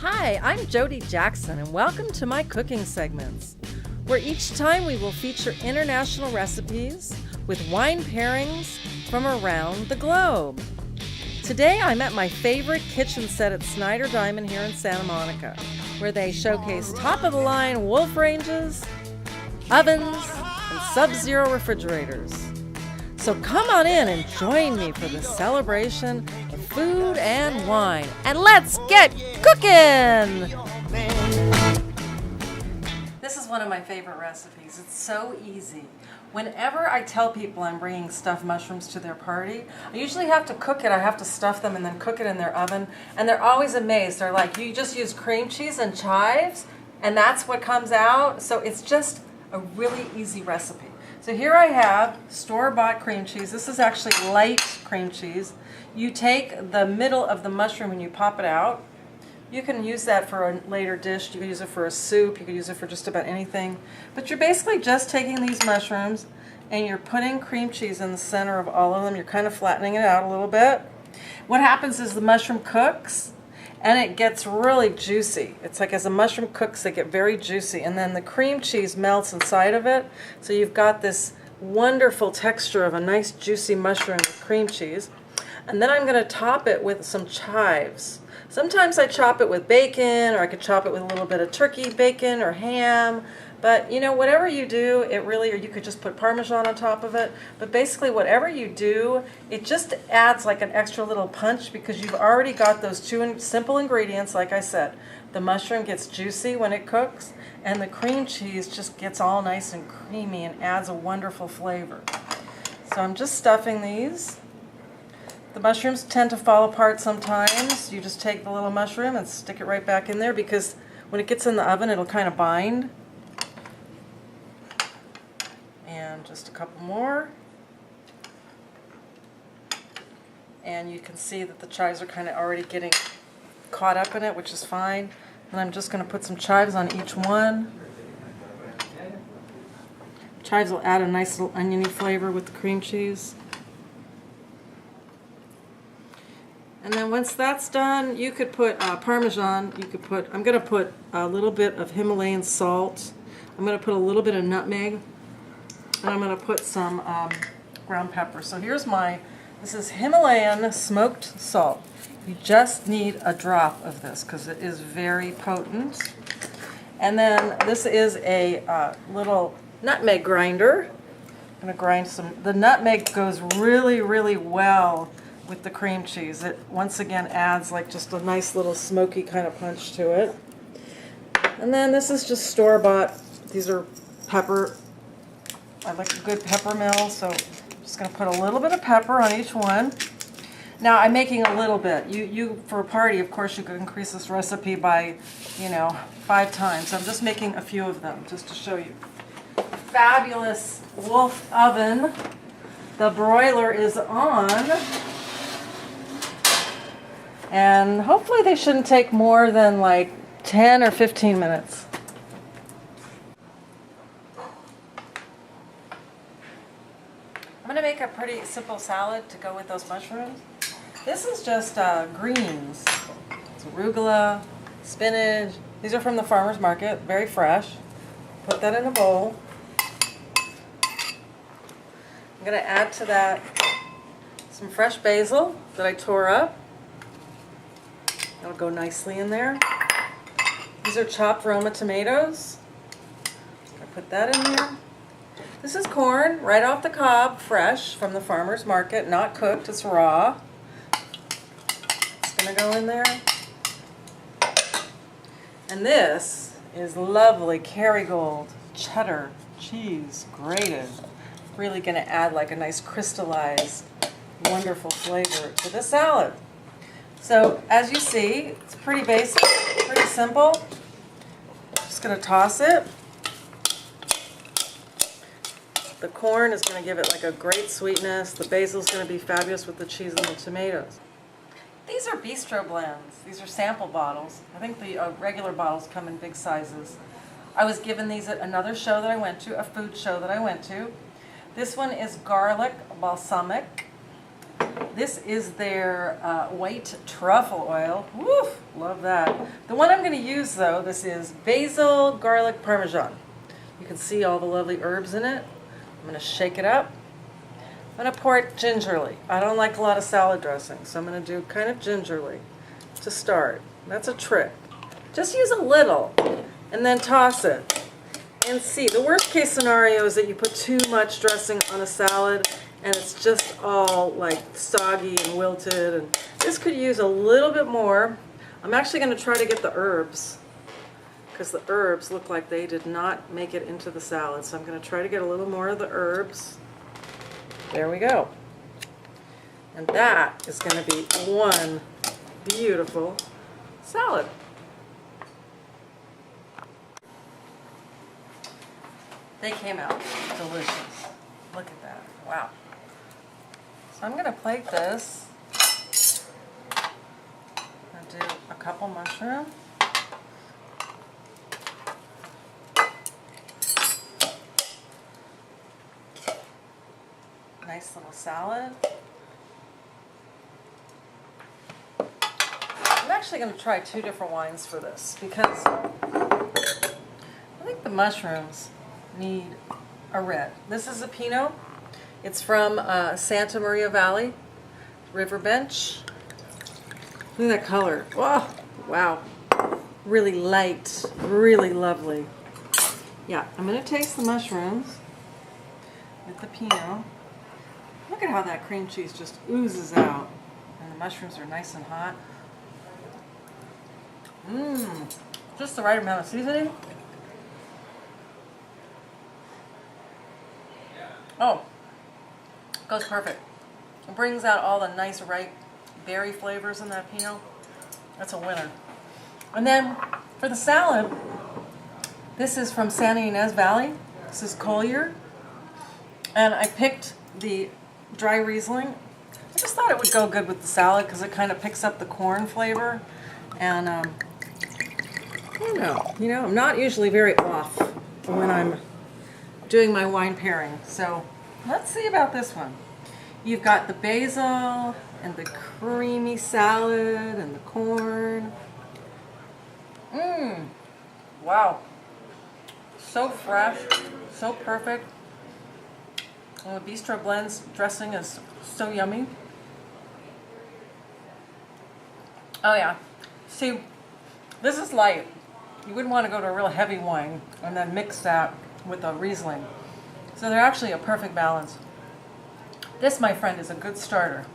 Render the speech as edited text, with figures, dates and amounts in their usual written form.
Hi, I'm Jody Jackson, and welcome to my cooking segments, where each time we will feature international recipes with wine pairings from around the globe. Today I'm at my favorite kitchen set at Snyder Diamond here in Santa Monica, where they showcase top-of-the-line Wolf ranges, ovens, and sub-zero refrigerators. So come on in and join me for the celebration of food and wine, and let's get cooking! This is one of my favorite recipes. It's so easy. Whenever I tell people I'm bringing stuffed mushrooms to their party, I usually have to cook it. I have to stuff them and then cook it in their oven, and they're always amazed. They're like, you just use cream cheese and chives, and that's what comes out? So it's just a really easy recipe. So here I have store-bought cream cheese. This is actually light cream cheese. You take the middle of the mushroom and you pop it out. You can use that for a later dish. You can use it for a soup. You can use it for just about anything. But you're basically just taking these mushrooms and you're putting cream cheese in the center of all of them. You're kind of flattening it out a little bit. What happens is the mushroom cooks and it gets really juicy. It's like as the mushroom cooks, they get very juicy, and then the cream cheese melts inside of it. So you've got this wonderful texture of a nice juicy mushroom with cream cheese. And then I'm going to top it with some chives. Sometimes I chop it with bacon, or I could chop it with a little bit of turkey bacon or ham. But, you know, whatever you do, it really, or you could just put Parmesan on top of it. But basically, whatever you do, it just adds like an extra little punch because you've already got those two simple ingredients, like I said. The mushroom gets juicy when it cooks, and the cream cheese just gets all nice and creamy and adds a wonderful flavor. So I'm just stuffing these. The mushrooms tend to fall apart sometimes. You just take the little mushroom and stick it right back in there because when it gets in the oven, it'll kind of bind. And just a couple more. And you can see that the chives are kind of already getting caught up in it, which is fine. And I'm just going to put some chives on each one. Chives will add a nice little oniony flavor with the cream cheese. And then once that's done, you could put Parmesan. You could put, I'm going to put a little bit of Himalayan salt. I'm going to put a little bit of nutmeg. And I'm going to put some ground pepper. So here's this is Himalayan smoked salt. You just need a drop of this because it is very potent. And then this is a little nutmeg grinder. I'm going to grind some. The nutmeg goes really, really well with the cream cheese. It once again adds like just a nice little smoky kind of punch to it. And then this is just store-bought. These are pepper. I like a good pepper mill, so I'm just going to put a little bit of pepper on each one. Now I'm making a little bit. You for a party, of course, you could increase this recipe by, 5 times. So I'm just making a few of them just to show you. Fabulous Wolf oven. The broiler is on. And hopefully they shouldn't take more than like 10 or 15 minutes. I'm going to make a pretty simple salad to go with those mushrooms. This is just greens. It's arugula, spinach. These are from the farmer's market, very fresh. Put that in a bowl. I'm going to add to that some fresh basil that I tore up. That'll go nicely in there. These are chopped Roma tomatoes. I put that in there. This is corn, right off the cob, fresh from the farmer's market, not cooked, it's raw. It's going to go in there. And this is lovely Kerrygold cheddar cheese, grated. Really going to add like a nice crystallized, wonderful flavor to the salad. So as you see, it's pretty basic, pretty simple. Just going to toss it. The corn is going to give it like a great sweetness. The basil is going to be fabulous with the cheese and the tomatoes. These are bistro blends. These are sample bottles. I think the regular bottles come in big sizes. I was given these at another show that I went to, a food show that I went to. This one is garlic balsamic. This is their white truffle oil. Woof, love that. The one I'm going to use though, this is basil garlic parmesan. You can see all the lovely herbs in it. I'm going to shake it up. I'm going to pour it gingerly. I don't like a lot of salad dressing, so I'm going to do kind of gingerly to start. That's a trick. Just use a little and then toss it and see. The worst case scenario is that you put too much dressing on a salad and it's just all like soggy and wilted, and this could use a little bit more. I'm actually going to try to get the herbs because the herbs look like they did not make it into the salad, so I'm going to try to get a little more of the herbs. There we go. And that is going to be one beautiful salad. They came out delicious. Look at that. Wow. So I'm going to plate this. I'm going to do a couple mushrooms. Nice little salad. I'm actually going to try 2 different wines for this because I think the mushrooms need a red. This is a Pinot. It's from Santa Maria Valley, River Bench. Look at that color. Whoa, wow. Really light, really lovely. Yeah, I'm going to taste the mushrooms with the Pinot. Look at how that cream cheese just oozes out. And the mushrooms are nice and hot. Mmm, just the right amount of seasoning. Oh, goes perfect. It brings out all the nice ripe berry flavors in that Pinot. That's a winner. And then for the salad, this is from Santa Ynez Valley. This is Collier. And I picked the dry Riesling. I just thought it would go good with the salad because it kind of picks up the corn flavor. And I don't know, I'm not usually very off when I'm doing my wine pairing. So let's see about this one. You've got the basil and the creamy salad and the corn. Mmm, wow. So fresh, so perfect. And the Bistro Blends dressing is so yummy. Oh yeah, see, this is light. You wouldn't want to go to a real heavy wine and then mix that with a Riesling. So they're actually a perfect balance. This, my friend, is a good starter.